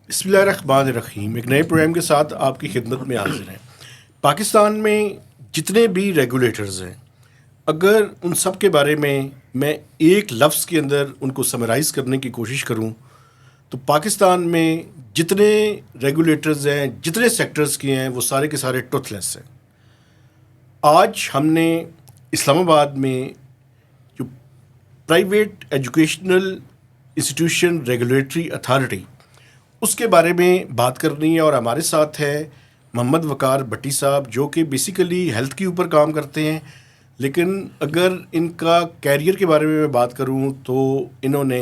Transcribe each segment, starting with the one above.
بسم اللہ الرحمن الرحیم. ایک نئے پروگرام کے ساتھ آپ کی خدمت میں حاضر ہیں. پاکستان میں جتنے بھی ریگولیٹرز ہیں، اگر ان سب کے بارے میں ایک لفظ کے اندر ان کو سمرائز کرنے کی کوشش کروں تو پاکستان میں جتنے ریگولیٹرز ہیں، جتنے سیکٹرز کے ہیں، وہ سارے کے سارے ٹوتھ لیس ہیں. آج ہم نے اسلام آباد میں جو private educational institution regulatory authority, اس کے بارے میں بات کرنی ہے. اور ہمارے ساتھ ہے محمد وقار بھٹی صاحب، جو کہ بیسیکلی ہیلتھ کے اوپر کام کرتے ہیں، لیکن اگر ان کا کیریئر کے بارے میں بات کروں تو انہوں نے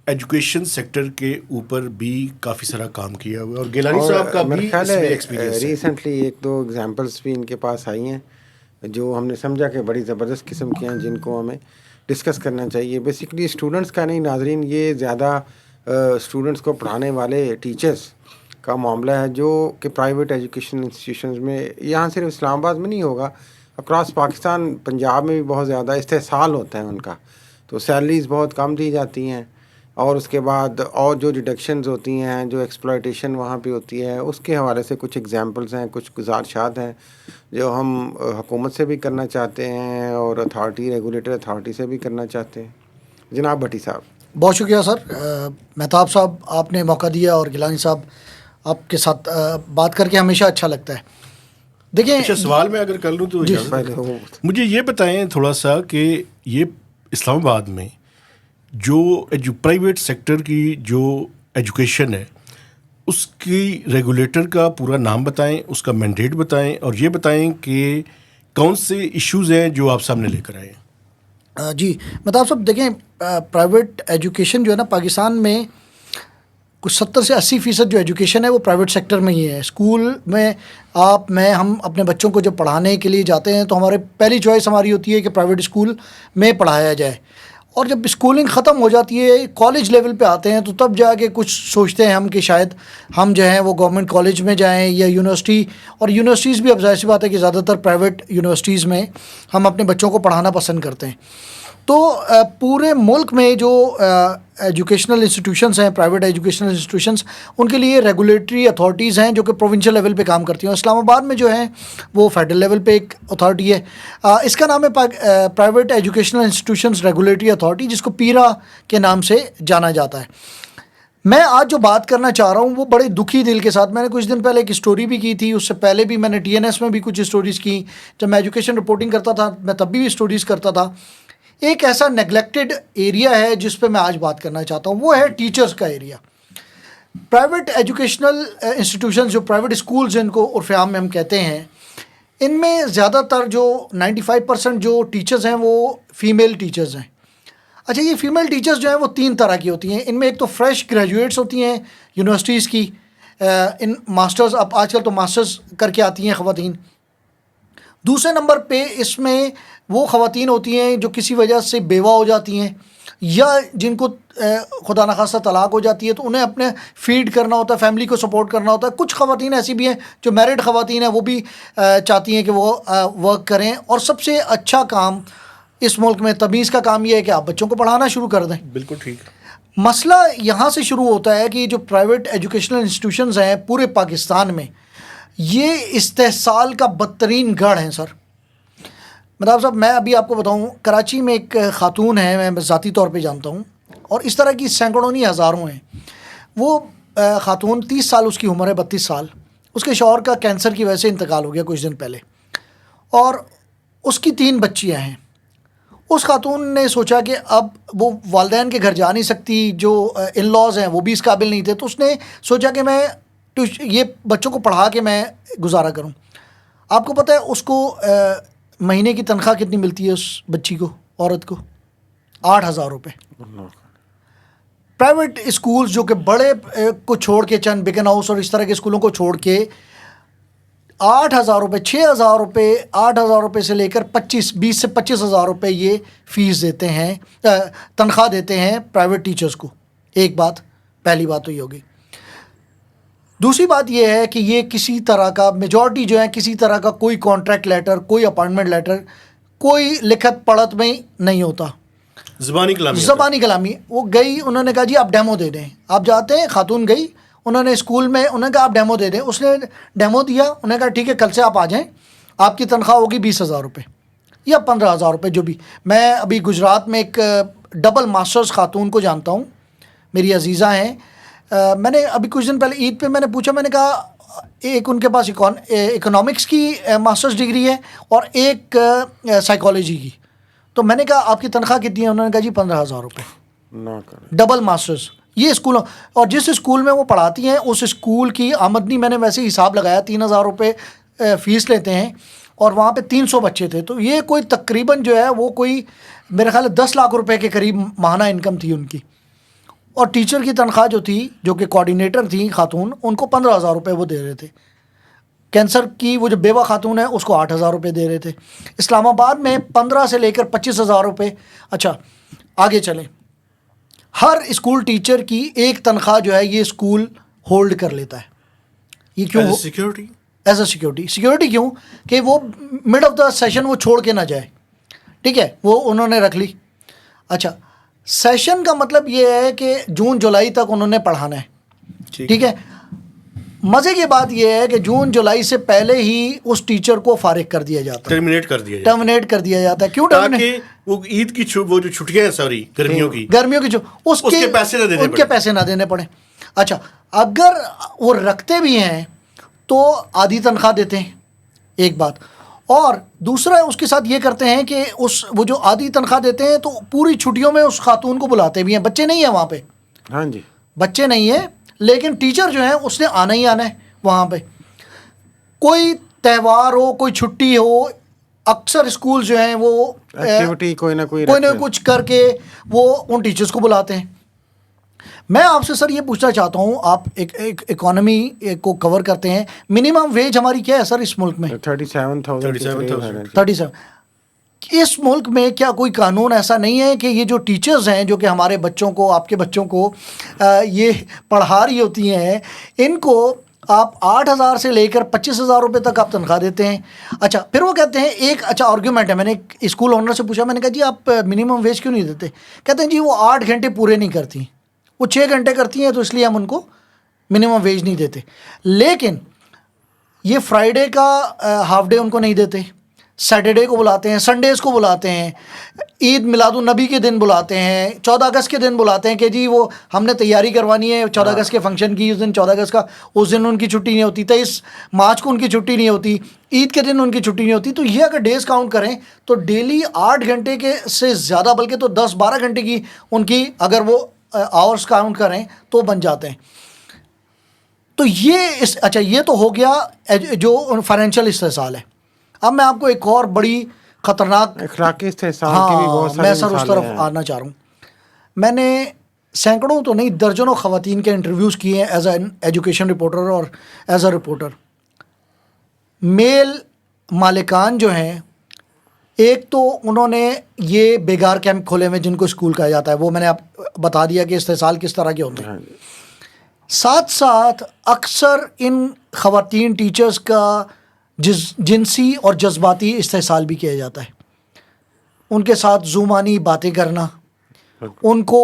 ایجوکیشن سیکٹر کے اوپر بھی کافی سارا کام کیا ہوا ہے. اور گیلانی صاحب کا بھی اس میں ایکسپیرینس ہے. ریسنٹلی ایک دو ایگزامپلس بھی ان کے پاس آئی ہیں جو ہم نے سمجھا کہ بڑی زبردست قسم کی ہیں، جن کو ہمیں ڈسکس کرنا چاہیے. بیسکلی اسٹوڈنٹس کا نہیں ناظرین، یہ زیادہ اسٹوڈنٹس کو پڑھانے والے ٹیچرس کا معاملہ ہے، جو کہ پرائیویٹ ایجوکیشن انسٹیٹیوشنز میں، یہاں صرف اسلام آباد میں نہیں ہوگا، اکراس پاکستان، پنجاب میں بھی بہت زیادہ استحصال ہوتا ہے ان کا. تو سیلریز بہت کم دی جاتی ہیں، اور اس کے بعد اور جو ڈیڈکشنز ہوتی ہیں، جو ایکسپلائٹیشن وہاں پہ ہوتی ہے، اس کے حوالے سے کچھ ایگزامپلس ہیں، کچھ گزارشات ہیں جو ہم حکومت سے بھی کرنا چاہتے ہیں اور اتھارٹی، ریگولیٹر اتھارٹی سے بھی کرنا چاہتے ہیں. جناب بھٹی صاحب. بہت شکریہ سر. مہتاب صاحب، آپ نے موقع دیا، اور گیلانی صاحب، آپ کے ساتھ بات کر کے ہمیشہ اچھا لگتا ہے. دیکھیں، اچھا، سوال میں اگر کر لوں تو مجھے یہ بتائیں تھوڑا سا کہ یہ اسلام آباد میں جو پرائیویٹ سیکٹر کی جو ایجوکیشن ہے، اس کی ریگولیٹر کا پورا نام بتائیں، اس کا مینڈیٹ بتائیں، اور یہ بتائیں کہ کون سے ایشوز ہیں جو آپ سامنے لے کر آئے ہیں. جی مہتاب صاحب، دیکھیں، پرائیویٹ ایجوکیشن جو ہے نا پاکستان میں، کچھ 70 سے 80% جو ایجوکیشن ہے وہ پرائیویٹ سیکٹر میں ہی ہے. اسکول میں ہم اپنے بچوں کو جب پڑھانے کے لیے جاتے ہیں تو ہمارے پہلی چوائس ہماری ہوتی ہے کہ پرائیویٹ اسکول میں پڑھایا جائے. اور جب اسکولنگ ختم ہو جاتی ہے، کالج لیول پہ آتے ہیں، تو تب جا کے کچھ سوچتے ہیں ہم کہ شاید ہم جو ہیں وہ گورنمنٹ کالج میں جائیں یا یونیورسٹی. اور یونیورسٹیز بھی اب ظاہر سی بات ہے کہ زیادہ تر پرائیویٹ یونیورسٹیز میں ہم اپنے بچوں کو پڑھانا پسند کرتے ہیں. تو پورے ملک میں جو ایجوکیشنل انسٹیٹیوشنس ہیں، پرائیویٹ ایجوکیشنل انسٹیٹیوشنس، ان کے لیے ریگولیٹری اتھارٹیز ہیں جو کہ پروونشل لیول پہ کام کرتی ہیں. اسلام آباد میں جو ہے وہ فیڈرل لیول پہ ایک اتھارٹی ہے، اس کا نام ہے private educational institutions regulatory authority, جس کو پیرا کے نام سے جانا جاتا ہے. میں آج جو بات کرنا چاہ رہا ہوں وہ بڑے دکھی دل کے ساتھ، میں نے کچھ دن پہلے ایک اسٹوری بھی کی تھی، اس سے پہلے بھی میں نے ٹی این ایس میں بھی کچھ اسٹوریز کی. جب میں ایجوکیشن رپورٹنگ کرتا تھا میں تب بھی اسٹوریز کرتا تھا. ایک ایسا نیگلیکٹڈ ایریا ہے جس پہ میں آج بات کرنا چاہتا ہوں، وہ ہے ٹیچرز کا ایریا. پرائیویٹ ایجوکیشنل انسٹیٹیوشنز، جو پرائیویٹ اسکولز جن کو عرف عام میں ہم کہتے ہیں، ان میں زیادہ تر جو 95% جو ٹیچرز ہیں وہ فیمیل ٹیچرز ہیں. اچھا، یہ فیمیل ٹیچرز جو ہیں وہ 3 طرح کی ہوتی ہیں. ان میں ایک تو فریش گریجویٹس ہوتی ہیں یونیورسٹیز کی، ان ماسٹرز، اب آج کل تو ماسٹرز کر کے آتی ہیں خواتین. دوسرے نمبر پہ اس میں وہ خواتین ہوتی ہیں جو کسی وجہ سے بیوہ ہو جاتی ہیں، یا جن کو خدا نخواستہ طلاق ہو جاتی ہے، تو انہیں اپنے فیڈ کرنا ہوتا ہے، فیملی کو سپورٹ کرنا ہوتا ہے. کچھ خواتین ایسی بھی ہیں جو میرڈ خواتین ہیں، وہ بھی چاہتی ہیں کہ وہ ورک کریں. اور سب سے اچھا کام اس ملک میں تمیز کا کام یہ ہے کہ آپ بچوں کو پڑھانا شروع کر دیں. بالکل ٹھیک. مسئلہ یہاں سے شروع ہوتا ہے کہ جو پرائیویٹ ایجوکیشنل انسٹیٹیوشنز ہیں پورے پاکستان میں، یہ استحصال کا بدترین گڑھ ہیں. سر مہتاب صاحب، میں ابھی آپ کو بتاؤں، کراچی میں ایک خاتون ہے، میں ذاتی طور پہ جانتا ہوں، اور اس طرح کی سینکڑوں نہیں ہزاروں ہیں. وہ خاتون 30 سال اس کی عمر ہے، 32 سال. اس کے شوہر کا کینسر کی وجہ سے انتقال ہو گیا کچھ دن پہلے، اور اس کی 3 بچیاں ہیں. اس خاتون نے سوچا کہ اب وہ والدین کے گھر جا نہیں سکتی، جو ان لاز ہیں وہ بھی اس قابل نہیں تھے، تو اس نے سوچا کہ میں یہ بچوں کو پڑھا کے میں گزارا کروں. آپ کو پتہ ہے اس کو مہینے کی تنخواہ کتنی ملتی ہے؟ اس بچی کو، عورت کو 8,000 روپے. پرائیویٹ اسکولز جو کہ بڑے کو چھوڑ کے، چند بیکن ہاؤس اور اس طرح کے اسکولوں کو چھوڑ کے، 8,000 روپے، 6,000 روپے، 8,000 روپے سے لے کر 20 سے 25,000 روپے یہ فیس دیتے ہیں، تنخواہ دیتے ہیں پرائیویٹ ٹیچرز کو. ایک بات، پہلی بات تو یہ ہوگی. دوسری بات یہ ہے کہ یہ کسی طرح کا، میجورٹی جو ہے کسی طرح کا کوئی کانٹریکٹ لیٹر، کوئی اپائنٹمنٹ لیٹر، کوئی لکھت پڑھت میں نہیں ہوتا، زبانی کلامی. وہ گئی، انہوں نے کہا جی آپ ڈیمو دے دیں. آپ جاتے ہیں، خاتون گئی، انہوں نے اسکول میں انہوں نے کہا آپ ڈیمو دے دیں. اس نے ڈیمو دیا, انہوں نے کہا ٹھیک ہے کل سے آپ آ جائیں, آپ کی تنخواہ ہوگی 20,000 روپے یا 15,000 روپے جو بھی. میں ابھی گجرات میں ایک ڈبل ماسٹرز خاتون کو جانتا ہوں, میری عزیزہ ہیں. میں نے ابھی کچھ دن پہلے عید پہ میں نے پوچھا, میں نے کہا ایک ان کے پاس اکنامکس کی ماسٹرز ڈگری ہے اور ایک سائیکالوجی کی. تو میں نے کہا آپ کی تنخواہ کتنی ہے؟ انہوں نے کہا جی 15,000 روپے ڈبل ماسٹرز. یہ اسکول اور جس اسکول میں وہ پڑھاتی ہیں اس اسکول کی آمدنی میں نے ویسے ہی حساب لگایا 3,000 روپے فیس لیتے ہیں اور وہاں پہ 300 بچے تھے. تو یہ کوئی تقریباً جو ہے وہ کوئی میرے خیال ہے 10 لاکھ روپے کے قریب ماہانہ انکم تھی ان کی. اور ٹیچر کی تنخواہ جو تھی, جو کہ کوآرڈینیٹر تھیں خاتون, ان کو 15,000 روپے وہ دے رہے تھے. کینسر کی وہ جو بیوہ خاتون ہے اس کو 8,000 روپے دے رہے تھے. اسلام آباد میں 15 سے لے کر 25,000 روپے. اچھا آگے چلیں, ہر اسکول ٹیچر کی ایک تنخواہ جو ہے یہ اسکول ہولڈ کر لیتا ہے. یہ کیوں؟ سیکیورٹی, ایز اے سیکیورٹی کیوں کہ وہ مڈ آف دا سیشن وہ چھوڑ کے نہ جائے. ٹھیک ہے, وہ انہوں نے رکھ لی. اچھا سیشن کا مطلب یہ ہے کہ جون جولائی تک انہوں نے پڑھانا ہے. ٹھیک ہے, مزے کی بات یہ ہے کہ جون جولائی سے پہلے ہی اس ٹیچر کو فارغ کر دیا جاتا ہے, ٹرمینیٹ کر دیا جاتا ہے. کیوں تاکہ وہ عید کی وہ جو چھٹیاں ہیں سوری گرمیوں کی اس کے پیسے نہ دینے پڑے. اچھا اگر وہ رکھتے بھی ہیں تو آدھی تنخواہ دیتے ہیں, ایک بات. اور دوسرا اس کے ساتھ یہ کرتے ہیں کہ وہ جو آدھی تنخواہ دیتے ہیں تو پوری چھٹیوں میں اس خاتون کو بلاتے بھی ہیں. بچے نہیں ہیں وہاں پہ, ہاں جی بچے نہیں ہیں, لیکن ٹیچر جو ہے اس نے آنا ہی آنا ہے وہاں پہ. کوئی تہوار ہو, کوئی چھٹی ہو, اکثر اسکول جو ہیں وہ ایکٹیویٹی کوئی نہ کچھ کر کے وہ ان ٹیچرز کو بلاتے ہیں. میں آپ سے سر یہ پوچھنا چاہتا ہوں, آپ ایک اکانومی کو کور کرتے ہیں, منیمم ویج ہماری کیا ہے سر اس ملک میں؟ 37. اس ملک میں کیا کوئی قانون ایسا نہیں ہے کہ یہ جو ٹیچرز ہیں جو کہ ہمارے بچوں کو, آپ کے بچوں کو یہ پڑھا رہی ہوتی ہیں, ان کو آپ 8,000 سے لے کر 25,000 روپے تک آپ تنخواہ دیتے ہیں؟ اچھا پھر وہ کہتے ہیں ایک اچھا آرگیومنٹ ہے, میں نے ایک اسکول اونر سے پوچھا, میں نے کہا جی آپ منیمم ویج کیوں نہیں دیتے؟ کہتے ہیں جی وہ 8 گھنٹے پورے نہیں کرتی, وہ 6 گھنٹے کرتی ہیں تو اس لیے ہم ان کو منیمم ویج نہیں دیتے. لیکن یہ فرائیڈے کا ہاف ڈے ان کو نہیں دیتے, سیٹرڈے کو بلاتے ہیں, سنڈیز کو بلاتے ہیں, عید میلاد النبی کے دن بلاتے ہیں, 14 اگست کے دن بلاتے ہیں کہ جی وہ ہم نے تیاری کروانی ہے 14 اگست کے فنکشن کی. اس دن 14 اگست کا اس دن ان کی چھٹی نہیں ہوتی, 23 مارچ کو ان کی چھٹی نہیں ہوتی, عید کے دن ان کی چھٹی نہیں ہوتی. تو یہ اگر ڈیز کاؤنٹ کریں تو ڈیلی 8 گھنٹے کے سے زیادہ, بلکہ تو 10-12 گھنٹے کی ان کی اگر وہ آورس کاؤنٹ کریں تو بن جاتے ہیں. تو یہ اچھا یہ تو ہو گیا جو فائنینشیل استحصال ہے. اب میں آپ کو ایک اور بڑی خطرناک اخلاقی استحصال کی بھی بہت ساری میں سر اس طرف آنا چاہ رہا ہوں. میں نے سینکڑوں تو نہیں درجنوں خواتین کے انٹرویوز کیے ہیں ایز این ایجوکیشن رپورٹر اور ایز اے رپورٹر. میل مالکان جو ہیں, ایک تو انہوں نے یہ بیگار کیمپ کھولے ہوئے جن کو اسکول کہا جاتا ہے, وہ میں نے آپ بتا دیا کہ استحصال کس طرح کے ہوتے ہیں. ساتھ ساتھ اکثر ان خواتین ٹیچرز کا جنسی اور جذباتی استحصال بھی کیا جاتا ہے. ان کے ساتھ زومانی باتیں کرنا, ان کو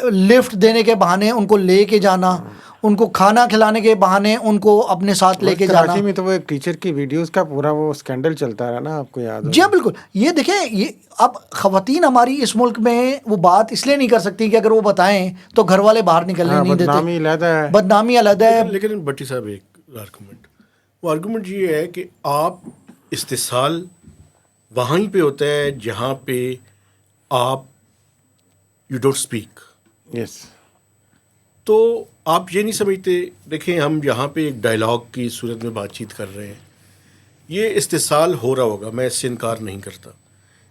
لفٹ دینے کے بہانے ان کو لے کے جانا, ان کو کھانا کھلانے کے بہانے ان کو اپنے ساتھ لے کے جانا. کراچی میں تو وہ ایک ٹیچر کی ویڈیوز کا پورا وہ اسکینڈل چلتا رہا نا, آپ کو یاد ہے؟ جی بالکل. یہ دیکھیں, یہ اب خواتین ہماری اس ملک میں وہ بات اس لیے نہیں کر سکتی کہ اگر وہ بتائیں تو گھر والے باہر نکلنے نہیں دیتے, بدنامی علیحدہ ہے. لیکن بٹی صاحب ایک آرگومنٹ, وہ آرگومنٹ یہ ہے کہ آپ استحصال وہاں پہ ہوتا ہے جہاں پہ آپ یو ڈونٹ اسپیک. یس. تو آپ یہ نہیں سمجھتے, دیکھیں ہم یہاں پہ ایک ڈائلاگ کی صورت میں بات چیت کر رہے ہیں, یہ استحصال ہو رہا ہوگا, میں اس سے انکار نہیں کرتا.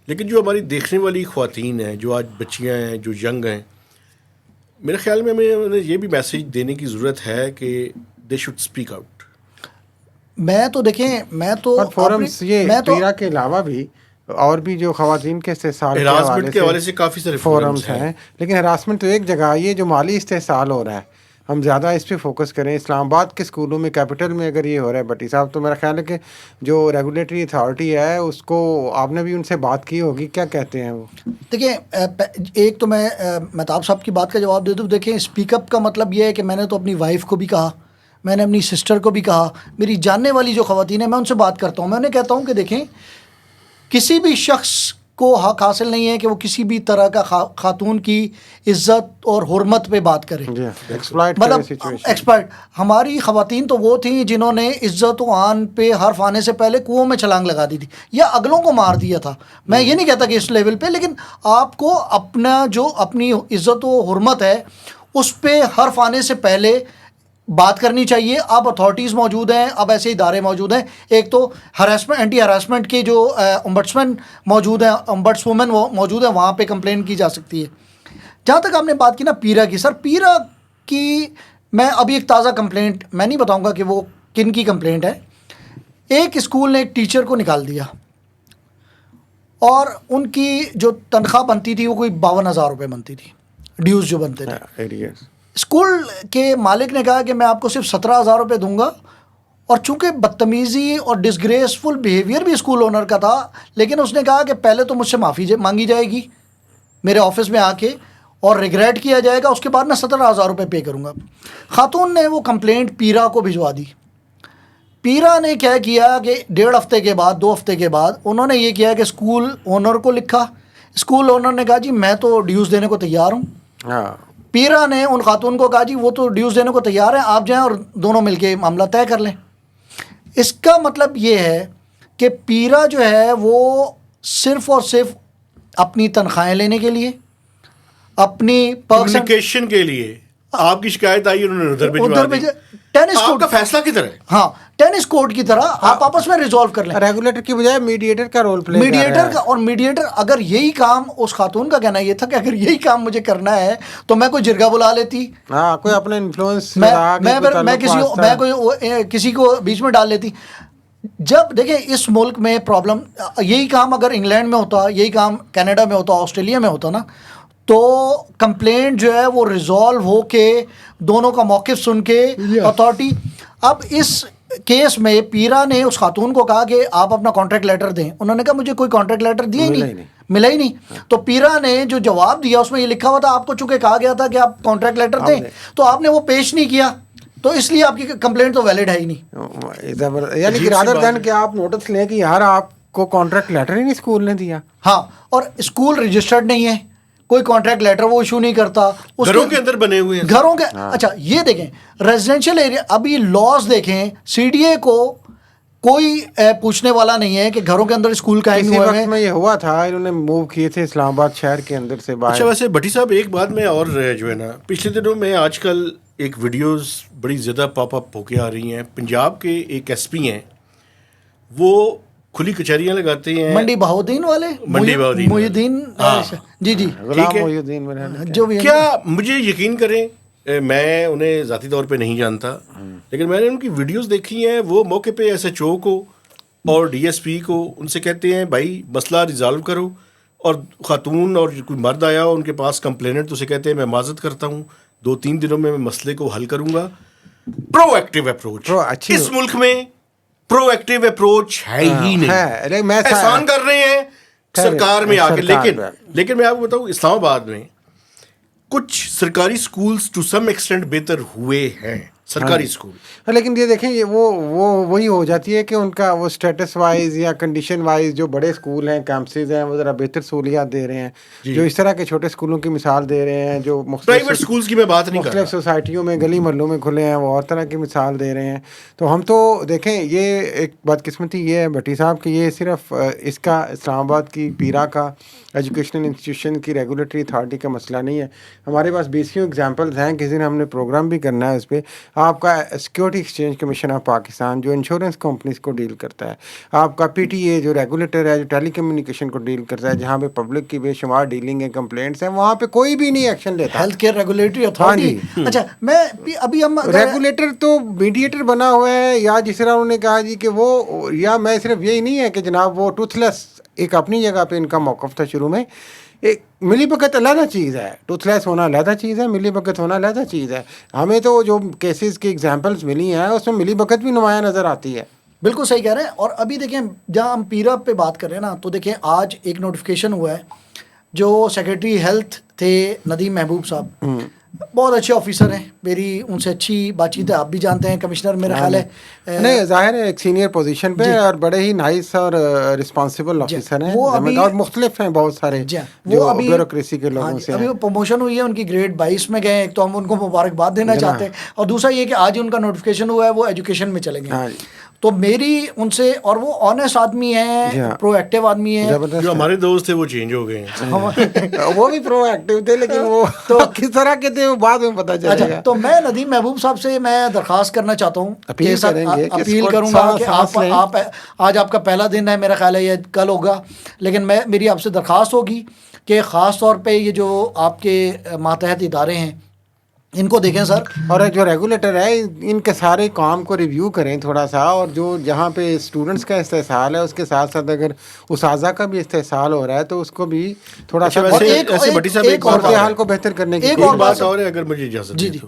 لیکن جو ہماری دیکھنے والی خواتین ہیں, جو آج بچیاں ہیں, جو ینگ ہیں, میرے خیال میں ہمیں یہ بھی میسیج دینے کی ضرورت ہے کہ دے شوڈ اسپیک آؤٹ. میں تو دیکھیں, میں تو فورمز یہ پیرا کے علاوہ بھی اور بھی جو خواتین کے استحصال کے حوالے سے کافی سارے فورمز ہیں, لیکن ہراسمنٹ تو ایک جگہ, یہ جو مالی استحصال ہو رہا ہے ہم زیادہ اس پہ فوکس کریں. اسلام آباد کے اسکولوں میں کیپٹل میں اگر یہ ہو رہا ہے بٹی صاحب, تو میرا خیال ہے کہ جو ریگولیٹری اتھارٹی ہے اس کو آپ نے بھی ان سے بات کی ہوگی, کیا کہتے ہیں وہ؟ دیکھیں ایک تو میں مہتاب صاحب کی بات کا جواب دے دوں. دیکھیں اسپیک اپ کا مطلب یہ ہے کہ میں نے تو اپنی وائف کو بھی کہا, میں نے اپنی سسٹر کو بھی کہا, میری جاننے والی جو خواتین ہیں میں ان سے بات کرتا ہوں. میں انہیں کہتا ہوں کہ دیکھیں کسی بھی شخص کو حق حاصل نہیں ہے کہ وہ کسی بھی طرح کا خاتون کی عزت اور حرمت پہ بات کرے. مطلب ایکسپرٹ ہماری خواتین تو وہ تھیں جنہوں نے عزت و آن پہ حرف آنے سے پہلے کنووں میں چھلانگ لگا دی تھی یا اگلوں کو مار دیا تھا. میں یہ نہیں کہتا کہ اس لیول پہ, لیکن آپ کو اپنا جو اپنی عزت و حرمت ہے اس پہ حرف آنے سے پہلے بات کرنی چاہیے. اب اتھارٹیز موجود ہیں, اب ایسے ادارے موجود ہیں. ایک تو ہراسمنٹ اینٹی ہراسمنٹ کے جو امبڈسمین موجود ہیں, امبڈس وومن وہ موجود ہیں, وہاں پہ کمپلین کی جا سکتی ہے. جہاں تک آپ نے بات کی نا پیرا کی, سر پیرا کی میں ابھی ایک تازہ کمپلینٹ, میں نہیں بتاؤں گا کہ وہ کن کی کمپلینٹ ہے. ایک اسکول نے ایک ٹیچر کو نکال دیا اور ان کی جو تنخواہ بنتی تھی وہ کوئی 52,000 روپے بنتی تھی, ڈیوز جو بنتے تھے. اسکول کے مالک نے کہا کہ میں آپ کو صرف 17,000 روپے دوں گا, اور چونکہ بدتمیزی اور ڈسگریسفل بیہیویئر بھی اسکول اونر کا تھا, لیکن اس نے کہا کہ پہلے تو مجھ سے معافی مانگی جائے گی میرے آفس میں آ کے اور ریگریٹ کیا جائے گا, اس کے بعد میں 17,000 روپے پے کروں گا. خاتون نے وہ کمپلینٹ پیرا کو بھجوا دی. پیرا نے کیا کیا کہ 1.5 ہفتے کے بعد 2 ہفتے کے بعد انہوں نے یہ کیا کہ اسکول اونر کو لکھا. اسکول اونر نے کہا جی میں تو ڈیوز دینے کو تیار ہوں. پیرا نے ان خاتون کو کہا جی وہ تو ڈیوز دینے کو تیار ہیں, آپ جائیں اور دونوں مل کے معاملہ طے کر لیں. اس کا مطلب یہ ہے کہ پیرا جو ہے وہ صرف اور صرف اپنی تنخواہیں لینے کے لیے, اپنی کمیونیکیشن کے لیے آپ کی شکایت آئی, انہوں نے ادھر بھیجا. ٹینس آپ کورٹ کا فیصلہ کدھر ہے؟ ہاں ٹینس کورٹ کی طرح آپ آپس میں ریزالو کر لیں. ریگولیٹر کی بجائے میڈیٹر کا رول پلے, میڈیٹر کا. اور میڈیٹر اگر یہی کام, اس خاتون کا کہنا یہ تھا کہ اگر یہی کام مجھے کرنا ہے تو میں کوئی جرگہ بلا لیتی, ہاں کوئی اپنا انفلوئنس میں کوئی کسی کو بیچ میں ڈال لیتی. جب دیکھیں اس ملک میں پرابلم, یہی کام اگر انگلینڈ میں ہوتا, یہی کام کینیڈا میں ہوتا, آسٹریلیا میں ہوتا نا, تو کمپلینٹ جو ہے وہ ریزالو ہو کے دونوں کا موقف سن کے اتھارٹی. اب اس کیس میں پیرا نے اس خاتون کو کہا کہ آپ اپنا کانٹریکٹ لیٹر دیں. انہوں نے کہا مجھے کوئی کانٹریکٹ لیٹر دیا ہی نہیں, ملا ہی نہیں. تو پیرا نے جو جواب دیا اس میں یہ لکھا ہوا تھا آپ کو چونکہ کہا گیا تھا کہ آپ کانٹریکٹ لیٹر دیں, تو آپ نے وہ پیش نہیں کیا, تو اس لیے آپ کی کمپلینٹ تو ویلڈ ہے ہی نہیں. یعنی کہ رادر دین کہ آپ نوٹس لیں کہ یار آپ کو کانٹریکٹ لیٹر ہی نہیں اسکول نے دیا. ہاں, اور اسکول رجسٹرڈ نہیں ہے, کوئی کانٹریکٹ لیٹر وہ ایشو نہیں کرتا, گھروں کے اندر بنے ہوئے ہیں گھروں کے. اچھا یہ دیکھیں ریزیڈینشیل ایریا, ابھی لاز دیکھیں, سی ڈی اے کو کوئی پوچھنے والا نہیں ہے کہ گھروں کے اندر اسکول قائم ہوئے ہیں. میں یہ ہوا تھا انہوں نے موو کیے تھے اسلام آباد شہر کے اندر سے باہر. اچھا ویسے بھٹی صاحب ایک بات میں اور جو ہے نا, پچھلے دنوں میں آج کل ایک ویڈیوز بڑی زیادہ پاپ اپ ہو کے آ رہی ہیں. پنجاب کے ایک ایس پی ہیں, وہ کھلی کچہریاں لگاتے ہیں, منڈی بہاؤدین والے, منڈی بہاؤدین محی الدین, جی جی غلام محی الدین میں جو بھی. کیا مجھے یقین کریں, میں انہیں ذاتی طور پہ نہیں جانتا, لیکن میں نے ان کی ویڈیوز دیکھی ہیں. وہ موقع پہ ایس ایچ او کو اور ڈی ایس پی کو ان سے کہتے ہیں بھائی مسئلہ ریزالو کرو, اور خاتون اور کوئی مرد آیا ان کے پاس کمپلینٹ, تو اسے کہتے ہیں میں معذرت کرتا ہوں 2-3 دنوں میں مسئلے کو حل کروں گا. پرو ایکٹیو اپروچ اس ملک میں پرو ایکٹیو اپروچ ہے ہی نہیں. احسان کر رہے ہیں سرکار میں آ کے, لیکن میں آپ کو بتاؤں اسلام آباد میں کچھ سرکاری سکولز ٹو سم ایکسٹینٹ بہتر ہوئے ہیں, سرکاری اسکول. لیکن یہ دیکھیں یہ وہی ہو جاتی ہے کہ ان کا وہ اسٹیٹس وائز یا کنڈیشن وائز جو بڑے اسکول ہیں, کیمپسز ہیں, وہ ذرا بہتر سہولیات دے رہے ہیں. جو اس طرح کے چھوٹے اسکولوں کی مثال دے رہے ہیں, جو پرائیویٹ اسکولز کی میں بات نہیں کر رہا, مختلف سوسائٹیوں میں گلی محلوں میں کھلے ہیں, وہ اور طرح کی مثال دے رہے ہیں. تو ہم تو دیکھیں یہ ایک بدقسمتی یہ ہے بھٹی صاحب کہ یہ صرف اس کا اسلام آباد کی پیرا کا ایجوکیشنل انسٹیٹیوشن کی ریگولیٹری اتھارٹی کا مسئلہ نہیں ہے. ہمارے پاس 20 ایگزامپلز ہیں, کسی دن ہم نے پروگرام بھی کرنا ہے اس پہ. آپ کا security exchange commission of Pakistan جو انشورنس کمپنیز کو ڈیل کرتا ہے, آپ کا پی ٹی اے جو ریگولیٹر ہے جو ٹیلی کمیونیکیشن کو ڈیل کرتا ہے, جہاں پہ پبلک کی بے شمار ڈیلنگ ہے, کمپلینٹس ہیں, وہاں پہ کوئی بھی نہیں ایکشن لیتا. Health care regulatory authority. اچھا میں ابھی ہم ریگولیٹر تو میڈیٹر بنا ہوا ہے, یا جس طرح انہوں نے کہا جی کہ وہ, یا میں صرف یہی نہیں ہے کہ جناب وہ ٹوتھ لیس, ایک اپنی جگہ پہ ان کا موقف تھا شروع میں ایک ملی بھگت علیحدہ چیز ہے, ٹوتھ لیس ہونا علیحدہ چیز ہے, ملی بھگت ہونا علیحدہ چیز ہے. ہمیں تو جو کیسز کی ایگزامپلس ملی ہیں اس میں ملی بھگت بھی نمایاں نظر آتی ہے. بالکل صحیح کہہ رہے ہیں. اور ابھی دیکھیں جہاں ہم پیرا پہ بات کر رہے ہیں نا, تو دیکھیں آج ایک نوٹیفیکیشن ہوا ہے, جو سیکریٹری ہیلتھ تھے ندیم محبوب صاحب, بہت اچھے آفیسر ہیں, میری ان سے اچھی بات چیت ہے, آپ بھی جانتے ہیں کمشنر میرا خیال ہے. نہیں ظاہر ہے ایک سینئر پوزیشن پہ اور بڑے ہی نائس اور رسپانسبل آفیسر ہیں, اور مختلف ہیں بہت سارے جو بیوروکریسی کے لوگوں سے. ابھی وہ پروموشن ہوئی ہے, ان کی گریڈ 22 میں گئے, ایک تو ہم ان کو مبارکباد دینا چاہتے ہیں, اور دوسرا یہ کہ آج ان کا نوٹیفیکیشن ہوا ہے وہ ایجوکیشن میں چلے گئے. تو میری ان سے, اور وہ آنیسٹ آدمی ہیں, پرو ایکٹیو آدمی ہیں, جو ہمارے دوست تھے وہ چینج ہو گئے ہیں. وہ بھی پرو ایکٹیو تھے لیکن وہ تو کس طرح کے تھے وہ بعد میں پتہ چلے گا. تو میں ندیم محبوب صاحب سے میں درخواست کرنا چاہتا ہوں, اپیل کروں گا کہ آپ آج آپ کا پہلا دن ہے میرا خیال ہے, یہ کل ہوگا, لیکن میری آپ سے درخواست ہوگی کہ خاص طور پہ یہ جو آپ کے ماتحت ادارے ہیں ان کو دیکھیں سر, اور جو ریگولیٹر ہے ان کے سارے کام کو ریویو کریں تھوڑا سا, اور جو جہاں پہ اسٹوڈنٹس کا استحصال ہے اس کے ساتھ ساتھ اگر اساتذہ کا بھی استحصال ہو رہا ہے تو اس کو بھی تھوڑا سا صورتحال کو بہتر کرنے کی ایک بات اور ہے اگر مجھے اجازت دیں تو,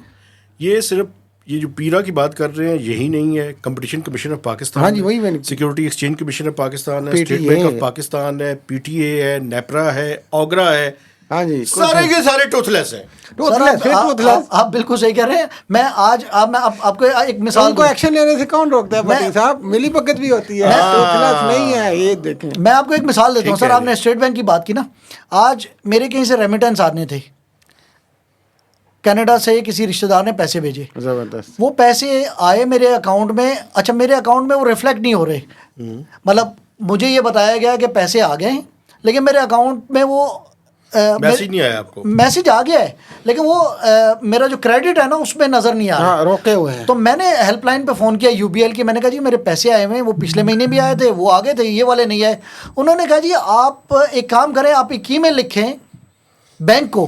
یہ صرف یہ جو پیرا کی بات کر رہے ہیں یہی نہیں ہے, competition commission of Pakistan, security exchange commission of Pakistan ہے, اسٹیٹ بینک آف پاکستان ہے, پی ٹی اے ہے, نیپرا ہے, اوگرا ہے, ہاں جی, سارے کے سارے ٹوتھ لیس ہیں. آپ بالکل صحیح کہہ رہے ہیں. میں آج آپ کو ایک مثال, کو ایکشن لینے سے کون روکتا ہے بھائی صاحب, ملی بھگت بھی ہوتی ہے, ٹوتھ لیس نہیں ہے. یہ دیکھیں میں آپ کو ایک مثال دیتا ہوں سر, آپ نے اسٹیٹ بینک کی بات کی نا, آج میرے کہیں سے ریمیٹنس آنے تھے, کینیڈا سے کسی رشتہ دار نے پیسے بھیجے, زبردست, وہ پیسے آئے میرے اکاؤنٹ میں, اچھا میرے اکاؤنٹ میں وہ ریفلیکٹ نہیں ہو رہے, مطلب مجھے یہ بتایا گیا کہ پیسے آ گئے ہیں لیکن میرے اکاؤنٹ میں وہ میسج نہیں آیا, آپ کو میسج آ گیا ہے لیکن وہ میرا جو کریڈٹ ہے نا اس میں نظر نہیں آ رہا, روکے ہوئے ہیں. تو میں نے ہیلپ لائن پہ فون کیا یو بی ایل کی, میں نے کہا جی میرے پیسے آئے ہوئے ہیں, وہ پچھلے مہینے بھی آئے تھے, وہ آگے تھے, یہ والے نہیں آئے. انہوں نے کہا جی آپ ایک کام کریں, آپ ایک ای میل لکھیں بینک کو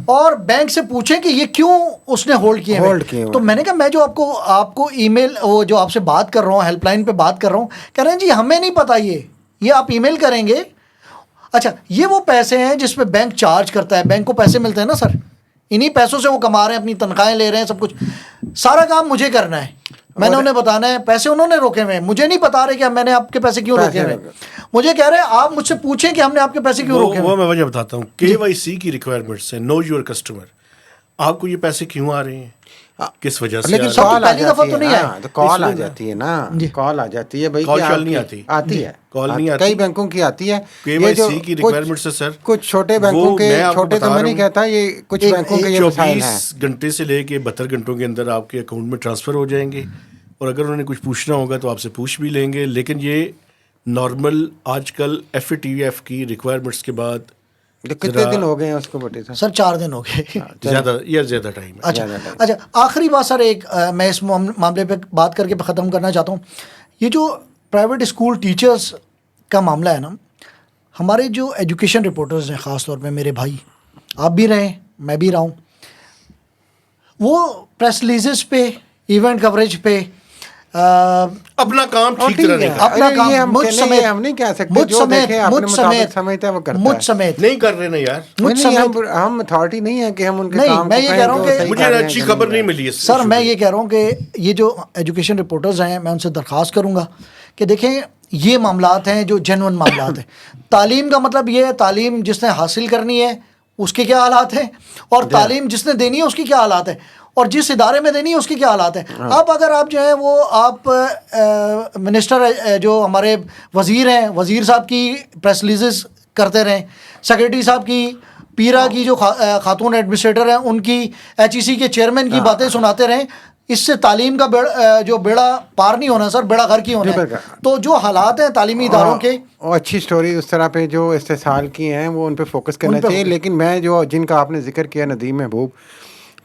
اور بینک سے پوچھیں کہ یہ کیوں اس نے ہولڈ کیے. تو میں نے کہا میں جو آپ کو ای میل, وہ جو آپ سے بات کر رہا ہوں ہیلپ لائن پہ بات کر رہا ہوں, کہہ رہے ہیں جی ہمیں نہیں پتا, یہ آپ ای میل کریں گے. اچھا یہ وہ پیسے ہیں جس پہ بینک چارج کرتا ہے, بینک کو پیسے ملتے ہیں نا سر, انہی پیسوں سے وہ کما رہے ہیں, اپنی تنخواہیں لے رہے ہیں, سب کچھ, سارا کام مجھے کرنا ہے, میں نے انہیں بتانا ہے. پیسے انہوں نے روکے ہوئے ہیں, مجھے نہیں بتا رہے کہ میں نے آپ کے پیسے کیوں روکے ہوئے, مجھے کہہ رہے ہیں آپ مجھ سے پوچھیں کہ ہم نے آپ کے پیسے کیوں روکے. وہ میں وجہ بتاتا ہوں, KYC کی ریکوائرمنٹس ہے, نو یور کسٹمر, آپ کو یہ پیسے کیوں آ رہے ہیں, کس وجہ سے, لیکن پہلی دفعہ تو نہیں ہے, کال آ جاتی ہے نا, کال آ جاتی ہے بھائی, کال نہیں آتی, آتی ہے, کال نہیں آتی, کئی بینکوں کی آتی ہے. KYC کی ریکوائرمنٹس ہے سر, کچھ چھوٹے بینکوں کے, چھوٹے تو میں نہیں کہتا, یہ کچھ بینکوں کے یہ مسائل ہیں. 24 گھنٹے سے لے کے 72 گھنٹوں کے اندر آپ کے اکاؤنٹ میں ٹرانسفر ہو جائیں گے, اور اگر انہوں نے کچھ پوچھنا ہوگا تو آپ سے پوچھ بھی لیں گے. لیکن یہ نارمل آج کل FATF کی ریکوائرمنٹس کے بعد کتنے دن ہو گئے ہیں اس کو بٹے صاحب؟ سر 4 دن ہو گئے, زیادہ ٹائم ہے. اچھا آخری بات سر, ایک میں اس معاملے پہ بات کر کے ختم کرنا چاہتا ہوں. یہ جو پرائیویٹ اسکول ٹیچرز کا معاملہ ہے نا, ہمارے جو ایجوکیشن رپورٹرز ہیں, خاص طور پہ میرے بھائی, آپ بھی رہیں میں بھی رہا ہوں, وہ پریس ریلیزز پہ, ایونٹ کوریج پہ اپنا کام ٹھیک طرح نہیں کرتا, اپنا کام مجھ سمیت, ہم نہیں کہہ سکتے, جو دیکھیں اپنے مطابق سمجھتا ہے وہ کرتا ہے, مجھ سمیت نہیں کر رہے نا یار, ہم اتھارٹی نہیں ہے کہ ہم ان کے کام میں یہ کہہ رہا ہوں کہ مجھے اچھی خبر نہیں ملی ہے سر. میں یہ کہہ رہا ہوں کہ یہ جو ایجوکیشن رپورٹرز ہیں, میں ان سے درخواست کروں گا کہ دیکھیں یہ معاملات ہیں جو جینون معاملات ہیں. تعلیم کا مطلب یہ ہے, تعلیم جس نے حاصل کرنی ہے اس کے کیا حالات ہیں, اور تعلیم جس نے دینی ہے اس کی کیا حالات ہیں, اور جس ادارے میں دینی ہے اس کے کیا حالات ہیں. اب اگر آپ جو ہیں وہ آپ منسٹر جو ہمارے وزیر ہیں, وزیر صاحب کی پریس ریلیزز کرتے رہیں, سیکرٹری صاحب کی, پیرا کی جو خاتون ایڈمنسٹریٹر ہیں ان کی, HEC کے چیئرمین کی باتیں سناتے رہیں, اس سے تعلیم کا جو بیڑا پار نہیں ہونا سر, بیڑا غرق ہی ہونا ہے. تو جو حالات ہیں تعلیمی اداروں کے, اور اچھی سٹوری اس طرح پہ جو استحصال کی ہیں وہ ان پہ فوکس کرنا چاہیے. لیکن میں جن کا آپ نے ذکر کیا, ندیم محبوب,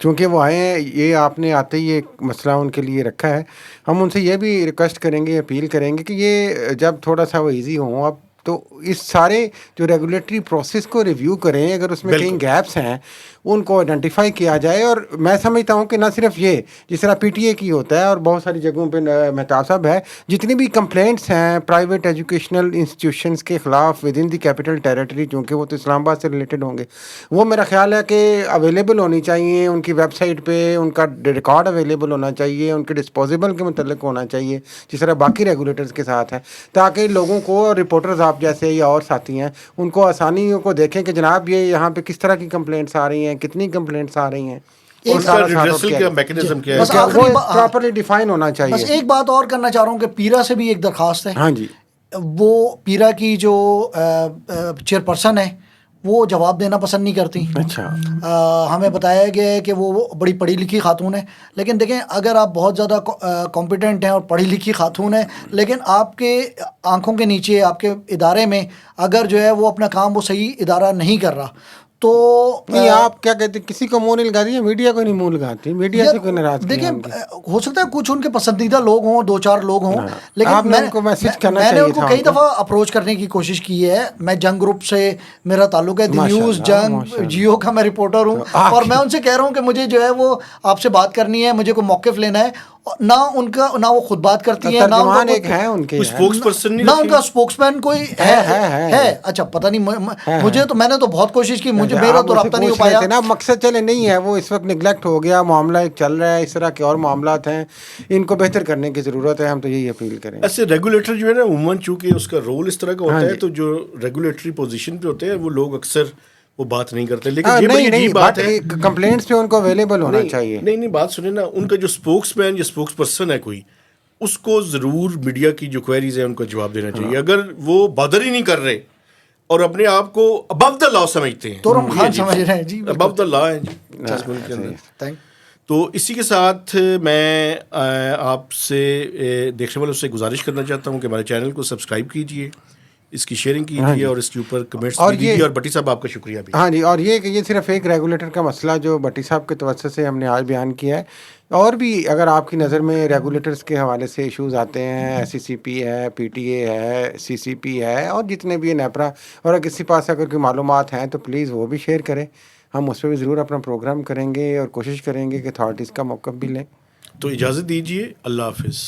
چونکہ وہ آئے ہیں, یہ آپ نے آتے ہی ایک مسئلہ ان کے لیے رکھا ہے, ہم ان سے یہ بھی ریکویسٹ کریں گے, اپیل کریں گے کہ یہ جب تھوڑا سا وہ ایزی ہوں اب, تو اس سارے جو ریگولیٹری پروسیس کو ریویو کریں, اگر اس میں کہیں گیپس ہیں ان کو آئیڈینٹیفائی کیا جائے. اور میں سمجھتا ہوں کہ نہ صرف یہ جس طرح پی ٹی اے کی ہوتا ہے اور بہت ساری جگہوں پہ مہتاب صاحب ہے, جتنی بھی کمپلینٹس ہیں پرائیویٹ ایجوکیشنل انسٹیٹیوشنس کے خلاف with in the capital territory, چونکہ وہ تو اسلام آباد سے ریلیٹڈ ہوں گے, وہ میرا خیال ہے کہ اویلیبل ہونی چاہیے. ان کی ویب سائٹ پہ ان کا ریکارڈ اویلیبل ہونا چاہیے, ان کے ڈسپوزیبل کے متعلق ہونا چاہیے جس طرح باقی ریگولیٹرز کے ساتھ ہے, تاکہ لوگوں کو, رپورٹرز آپ جیسے یا اور ساتھی ہیں, ان کو آسانیوں کو دیکھیں کہ جناب یہ یہاں پہ کس طرح کی کمپلینٹس آ رہی ہیں, کتنی کمپلینٹس آ رہی ہیں, اس کا ریڈریسل کا میکینزم کیا ہے, بس وہ پراپرلی ڈیفائن ہونا چاہیے. بس ایک بات اور کرنا چاہ رہا ہوں کہ پیرا سے بھی ایک درخواست ہے. ہاں جی, وہ پیرا کی جو چیئر پرسن ہے وہ جواب دینا پسند نہیں کرتی. اچھا, ہمیں بتایا گیا ہے کہ وہ بڑی پڑھی لکھی خاتون ہے, لیکن دیکھیں اگر آپ بہت زیادہ کمپیٹنٹ ہیں اور پڑھی لکھی خاتون ہیں, لیکن آپ کے آنکھوں کے نیچے آپ کے ادارے میں اگر جو ہے وہ اپنا کام وہ صحیح ادارہ نہیں کر رہا تو نہیں آپ کیا کہتے ہیں, کسی کو منہ نہیں لگاتی ہے, میڈیا کو نہیں منہ لگاتی, میڈیا سے کوئی ناراض. دیکھیں ہو سکتا ہے کچھ ان کے پسندیدہ لوگ ہوں, 2-4 لوگ ہوں, لیکن میں نے ان کو کئی دفعہ اپروچ کرنے کی کوشش کی ہے. میں جنگ گروپ سے میرا تعلق ہے, دی نیوز جنگ جیو کا میں رپورٹر ہوں, اور میں ان سے کہہ رہا ہوں کہ مجھے جو ہے وہ آپ سے بات کرنی ہے, مجھے کوئی موقف لینا ہے. نہ ان کا, نہ وہ خود بات کرتی ہیں, نہ ان کا اسپوکس مین کوئی ہے. اچھا پتہ نہیں مجھے, تو میں نے تو بہت کوشش کی, مجھے میرا تو رابطہ نہیں ہو پایا نا. مقصد چلے نہیں ہے وہ اس وقت نگلیکٹ ہو گیا, معاملہ ایک چل رہا ہے, اس طرح کے اور معاملات ہیں, ان کو بہتر کرنے کی ضرورت ہے. ہم تو یہی اپیل کریں. ایسے ریگولیٹر جو ہے نا عموماً چونکہ اس کا رول اس طرح کا ہوتا ہے, تو جو ریگولیٹری پوزیشن پہ ہوتے ہیں وہ لوگ اکثر وہ بات نہیں کرتے. لیکن یہ بڑی عجیب بات ہے, کمپلینٹس پہ ان کو اویلیبل ہونا چاہیے. نہیں بات سنیں نا, ان کا جو اسپوکس مین یا اسپوکس پرسن ہے کوئی, اس کو ضرور میڈیا کی جو کوئریز ہیں ان کا جواب دینا چاہیے. اگر وہ بادر ہی نہیں کر رہے اور اپنے آپ کو ابو دا لا سمجھتے ہیں, تو ہم خان سمجھ رہے ہیں جی, ابو دا لا ہیں جی اس ملک کے اندر. تو اسی کے ساتھ میں آپ سے دیکھنے والوں سے گزارش کرنا چاہتا ہوں کہ ہمارے چینل کو سبسکرائب کیجیے, اس کی شیئرنگ کیجیے, اور اس کے اوپر کمنٹس دیجیے. اور بٹی صاحب آپ کا شکریہ بھی. ہاں جی, اور یہ کہ یہ صرف ایک ریگولیٹر کا مسئلہ جو بٹی صاحب کے توسط سے ہم نے آج بیان کیا ہے, اور بھی اگر آپ کی نظر میں ریگولیٹرز کے حوالے سے ایشوز آتے ہیں, ایس سی سی پی ہے, پی ٹی اے ہے, سی سی پی ہے, اور جتنے بھی نیپرا, اور اگر کسی پاس اگر کوئی معلومات ہیں تو پلیز وہ بھی شیئر کریں. ہم اس پہ بھی ضرور اپنا پروگرام کریں گے اور کوشش کریں گے کہ اتھارٹیز کا موقف بھی لیں. تو اجازت دیجیے, اللہ حافظ.